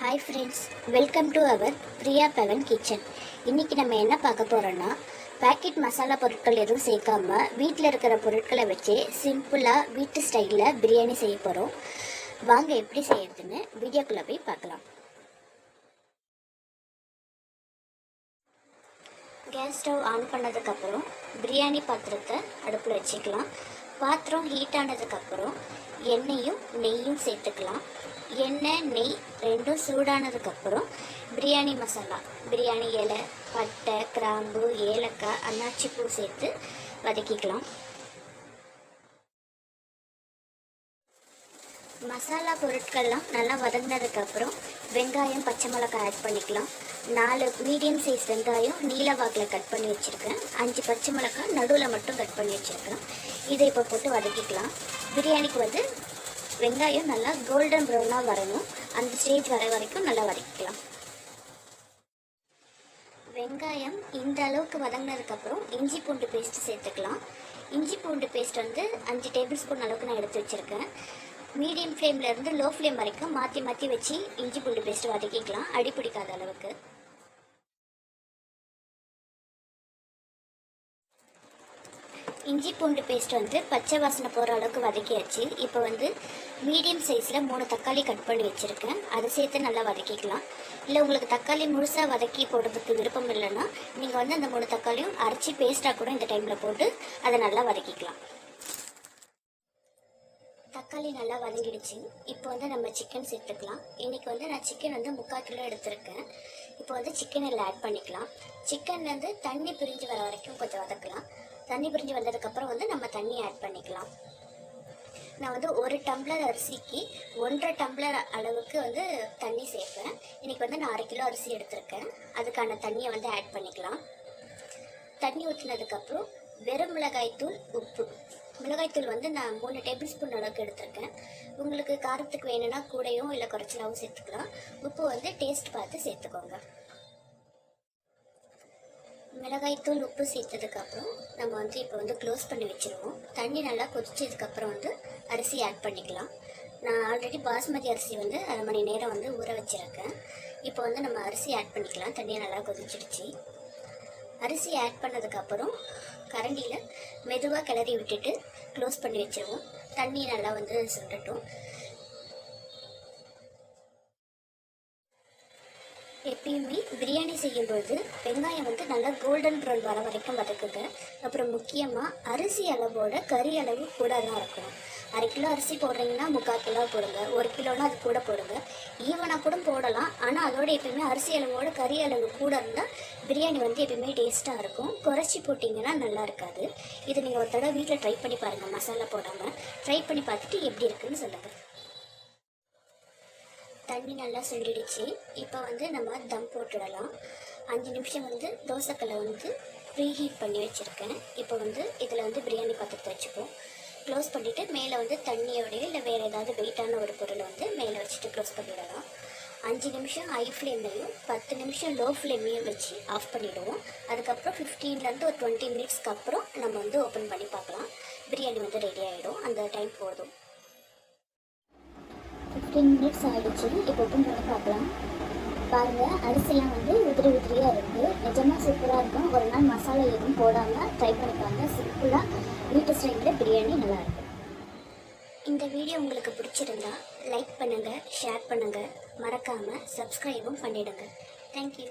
Hi friends, welcome to our Priya Pavan kitchen. இன்றைக்கி நம்ம என்ன பார்க்க போகிறோன்னா, பேக்கெட் மசாலா பொருட்கள் எதுவும் சேர்க்காம வீட்டில் இருக்கிற பொருட்களை வச்சு சிம்பிளாக வீட்டு ஸ்டைலில் பிரியாணி செய்ய போகிறோம். வாங்க எப்படி செய்யறதுன்னு வீடியோக்குள்ளே போய் பார்க்கலாம். கேஸ் ஸ்டவ் ஆன் பண்ணதுக்கப்புறம் பிரியாணி பாத்திரத்தை அடுப்பில் வச்சுக்கலாம். பாத்திரம் ஹீட் ஆனதுக்கப்புறம் எண்ணெயும் நெய்யும் சேர்த்துக்கலாம். எண்ணெய் நெய் ரெண்டும் சூடானதுக்கப்புறம் பிரியாணி மசாலா, பிரியாணி இலை, பட்டை, கிராம்பு, ஏலக்காய், அன்னாச்சி பூ சேர்த்து வதக்கிக்கலாம். மசாலா பொருட்கள்லாம் நல்லா வதங்கினதுக்கப்புறம் வெங்காயம், பச்சை மிளகாய் ஆட் பண்ணிக்கலாம். 4 மீடியம் சைஸ் வெங்காயம் நீல வாக்கில் கட் பண்ணி வச்சுருக்கேன். 5 பச்சை மிளகாய் நடுவில் மட்டும் கட் பண்ணி வச்சுருக்கேன். இதை இப்போ போட்டு வதக்கிக்கலாம். பிரியாணிக்கு வெங்காயம் நல்லா கோல்டன் ப்ரௌனாக வரணும். அந்த ஸ்டேஜ் வர வரைக்கும் நல்லா வதக்கிக்கலாம். வெங்காயம் இந்த அளவுக்கு வதங்கினதுக்கப்புறம் இஞ்சி பூண்டு பேஸ்ட்டு சேர்த்துக்கலாம். இஞ்சி பூண்டு பேஸ்ட் 5 டேபிள் ஸ்பூன் அளவுக்கு நான் எடுத்து வச்சுருக்கேன். மீடியம் ஃப்ளேம்லேருந்து லோ ஃப்ளேம் வரைக்கும் மாற்றி வச்சு இஞ்சி பூண்டு பேஸ்ட்டு வதக்கிக்கலாம், அடி பிடிக்காத அளவுக்கு. இஞ்சி பூண்டு பேஸ்ட் பச்சை வாசனை போகிற அளவுக்கு வதக்கியாச்சு. இப்போ மீடியம் சைஸில் 3 தக்காளி கட் பண்ணி வச்சுருக்கேன். அதை சேர்த்து நல்லா வதக்கிக்கலாம். இல்லை உங்களுக்கு தக்காளி முழுசாக வதக்கி போடுறதுக்கு விருப்பம் இல்லைன்னா நீங்கள் அந்த 3 தக்காளியும் அரைச்சி பேஸ்ட்டாக கூட இந்த டைமில் போட்டு அதை நல்லா வதக்கிக்கலாம். தக்காளி நல்லா வதங்கிடுச்சு. இப்போ நம்ம சிக்கன் சேர்த்துக்கலாம். இன்றைக்கி நான் சிக்கன் 3/4 கிலோ எடுத்திருக்கேன். இப்போ சிக்கன் எல்லாம் ஆட் பண்ணிக்கலாம். சிக்கன்லேருந்து தண்ணி பிரிஞ்சு வர வரைக்கும் கொஞ்சம் வதக்கலாம். தண்ணி பிரிஞ்சு வந்ததுக்கப்புறம் நம்ம தண்ணி ஆட் பண்ணிக்கலாம். நான் 1 டம்ளர் அரிசிக்கு 1.5 டம்ளர் அளவுக்கு தண்ணி சேர்ப்பேன். இன்றைக்கி நான் 1/2 கிலோ அரிசி எடுத்திருக்கேன். அதுக்கான தண்ணியை ஆட் பண்ணிக்கலாம். தண்ணி ஊற்றினதுக்கப்புறம் வெறும் மிளகாய்த்தூள், உப்பு. மிளகாய்த்தூள் நான் 3 டேபிள் ஸ்பூன் அளவுக்கு எடுத்திருக்கேன். உங்களுக்கு காரத்துக்கு வேணும்னா கூடையும் இல்லை குறைச்சலாகவும் சேர்த்துக்கலாம். உப்பு டேஸ்ட் பார்த்து சேர்த்துக்கோங்க. மிளகாய்த்தூள், உப்பு சேர்த்ததுக்கப்புறம் நம்ம இப்போ க்ளோஸ் பண்ணி வச்சுருவோம். தண்ணி நல்லா கொதிச்சதுக்கப்புறம் அரிசி ஆட் பண்ணிக்கலாம். நான் ஆல்ரெடி பாஸ்மதி அரிசி 1/2 மணி நேரம் ஊற வச்சுருக்கேன். இப்போ நம்ம அரிசி ஆட் பண்ணிக்கலாம். தண்ணியை நல்லா கொதிச்சிடுச்சு. அரிசி ஆட் பண்ணதுக்கப்புறம் கரண்டியில் மெதுவாக கிளறி விட்டுட்டு க்ளோஸ் பண்ணி வச்சுருவோம். தண்ணி நல்லா சுண்டட்டும். எப்பயுமே பிரியாணி செய்யும்போது வெங்காயம் நல்லா கோல்டன் ப்ரௌன் வர வரைக்கும் வதக்குங்க. அப்புறம் முக்கியமாக அரிசி அளவோட கறி அளவு கூட தான் இருக்கணும். 1/2 கிலோ அரிசி போடுறீங்கன்னா 3/4 கிலோ போடுங்க. 1 கிலோனா அது கூட போடுங்க. ஈவனாக கூட போடலாம். ஆனால் அதோட எப்பயுமே அரிசி அளவோட கறி அளவு கூட இருந்தால் பிரியாணி எப்பயுமே டேஸ்ட்டாக இருக்கும். குறைச்சி போட்டிங்கன்னா நல்லா இருக்காது. இது நீங்கள் ஒரு தடவை வீட்டில் ட்ரை பண்ணி பாருங்கள். மசாலா போடாமல் ட்ரை பண்ணி பார்த்துட்டு எப்படி இருக்குன்னு சொல்லுங்கள். தண்ணி நல்லா சுண்டிடுச்சு. இப்போ நம்ம தம் போட்டுடலாம். 5 நிமிஷம் தோசைக்கல்லை ப்ரீ ஹீட் பண்ணி வச்சுருக்கேன். இப்போ இதில் பிரியாணி பாத்திரத்தை வச்சுப்போம். க்ளோஸ் பண்ணிவிட்டு மேலே தண்ணியோடைய இல்லை வேறு ஏதாவது வெயிட்டான ஒரு பொருளை மேலே வச்சுட்டு க்ளோஸ் பண்ணிவிடலாம். 5 நிமிஷம் ஹை ஃப்ளேம்லையும் 10 நிமிஷம் லோ ஃப்ளேம்லையும் வச்சு ஆஃப் பண்ணிவிடுவோம். அதுக்கப்புறம் 15லேருந்து ஒரு 20 மினிட்ஸ்க்கு அப்புறம் நம்ம ஓப்பன் பண்ணி பார்க்கலாம். பிரியாணி ரெடி ஆகிடும். அந்த டைம் போதும். 15 மினிட்ஸ் ஆகிடுச்சு. இப்போ ஓப்பன் பண்ணி பார்க்கலாம். பாருங்கள், அரிசிலாம் உதிரி உதிரியாக இருக்குது. நிஜமாக சூப்பராக இருக்கும். ஒரு நாள் மசாலா எதுவும் போடாமல் ட்ரை பண்ணிப்பாங்க. சிம்பிளாக வீட்டு ஸ்டைலில் பிரியாணி நல்லாயிருக்கும். இந்த வீடியோ உங்களுக்கு பிடிச்சிருந்தா லைக் பண்ணுங்கள், ஷேர் பண்ணுங்கள், மறக்காமல் சப்ஸ்கிரைபும் பண்ணிவிடுங்க. தேங்க்யூ.